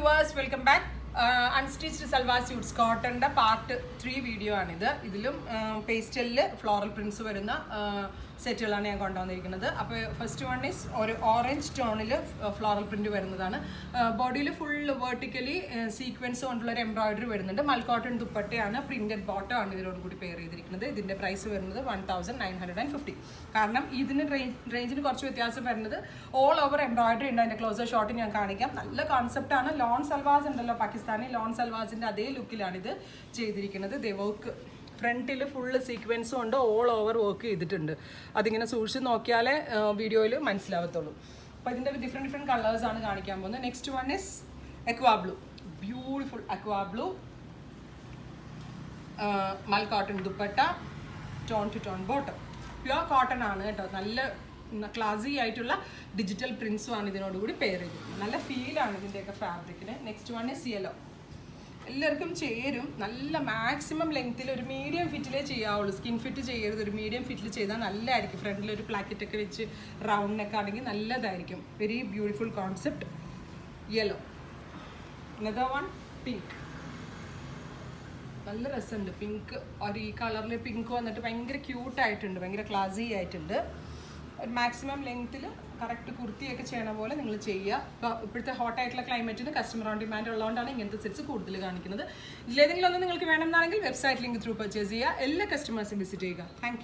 viewers, welcome back. Unstitched Salwar Suits Cotton part 3 video ആണിത്. ഇതിലും പേസ്റ്റലിൽ floral prints വരുന്ന സെറ്റുകളാണ് ഞാൻ കൊണ്ടുവന്നിരിക്കുന്നത്. അപ്പോൾ ഫസ്റ്റ് വൺ ഈസ് ഒരു ഓറഞ്ച് ടോണിൽ ഫ്ലോറൽ പ്രിന്റ് വരുന്നതാണ്. ബോഡിയിൽ ഫുൾ വെർട്ടിക്കലി സീക്വൻസ് കൊണ്ടുള്ള ഒരു എംബ്രോയിഡറി വരുന്നുണ്ട്. മൽക്കോട്ടൺ ദുപ്പട്ടയാണ്, പ്രിന്റഡ് ബോട്ടം ആണ് ഇതിനോട് കൂടി പെയർ ചെയ്തിരിക്കുന്നത്. ഇതിൻ്റെ പ്രൈസ് വരുന്നത് 1950. കാരണം ഇതിന് റേഞ്ചിന് കുറച്ച് വ്യത്യാസം വരുന്നത് ഓൾ ഓവർ എംബ്രോയിഡറി ഉണ്ട്. അതിൻ്റെ ക്ലോസർ ഷോട്ട് ഞാൻ കാണിക്കാം. നല്ല കോൺസെപ്റ്റാണ്. ലോൺ സൽവാസ് ഉണ്ടല്ലോ, പാകിസ്ഥാനി ലോൺ സൽവാസിൻ്റെ അതേ ലുക്കിലാണ് ഇത് ചെയ്തിരിക്കുന്നത്. ദേ വർക്ക് ഫ്രണ്ടിൽ ഫുള്ള് സീക്വൻസും ഉണ്ട്, ഓൾ ഓവർ വർക്ക് ചെയ്തിട്ടുണ്ട്. അതിങ്ങനെ സൂക്ഷിച്ച് നോക്കിയാലേ വീഡിയോയിൽ മനസ്സിലാവത്തുള്ളൂ. അപ്പോൾ ഇതിൻ്റെ ഡിഫറെൻറ്റ് കളേഴ്സാണ് കാണിക്കാൻ പോകുന്നത്. Next one is aqua blue, beautiful aqua blue, മൽ cotton dupatta, tone to tone bottom, pure cotton ആണ് കേട്ടോ. നല്ല ക്ലാസി ആയിട്ടുള്ള ഡിജിറ്റൽ പ്രിൻസുമാണ് ഇതിനോടുകൂടി പെയർ ചെയ്തിരിക്കുന്നത്. നല്ല ഫീലാണ് ഇതിൻ്റെയൊക്കെ ഫാബ്രിക്കിന്. Next one is yellow. എല്ലാവർക്കും ചേരും. നല്ല മാക്സിമം ലെങ്ത്തിൽ ഒരു മീഡിയം ഫിറ്റിലേ ചെയ്യാവുള്ളൂ. സ്കിൻ ഫിറ്റ് ചെയ്യരുത്, ഒരു മീഡിയം ഫിറ്റിൽ ചെയ്താൽ നല്ലതായിരിക്കും. ഫ്രണ്ടിൽ ഒരു പ്ലാക്കറ്റൊക്കെ വെച്ച് റൗണ്ട് നെക്ക് ആണെങ്കിൽ നല്ലതായിരിക്കും. Very beautiful concept. Yellow. Another one pink. നല്ല രസമുണ്ട് പിങ്ക്. ഒരു ഈ കളറിൽ പിങ്ക് വന്നിട്ട് ഭയങ്കര ക്യൂട്ടായിട്ടുണ്ട്, ഭയങ്കര ക്ലാസി ആയിട്ടുണ്ട്. ഒരു മാക്സിമം ലെങ്ത്തിൽ കറക്റ്റ് കുർത്തിയൊക്കെ ചെയ്യണ പോലെ നിങ്ങൾ ചെയ്യുക. ഇപ്പോൾ ഇപ്പോഴത്തെ ഹോട്ടായിട്ടുള്ള ക്ലൈമറ്റിന് കസ്റ്റമർ ഓൺ ഡിമാൻഡ് ഉള്ളതുകൊണ്ടാണ് ഇങ്ങനത്തെ സെറ്റ്സ് കൂടുതൽ കാണിക്കുന്നത്. ഇതിലേതെങ്കിലും ഒന്ന് നിങ്ങൾക്ക് വേണമെന്നാണെങ്കിൽ വെബ്സൈറ്റ് ലിങ്ക് ത്രൂ പർച്ചേസ് ചെയ്യുക. എല്ലാ കസ്റ്റമേഴ്സും വിസിറ്റ് ചെയ്യുക. Thank you.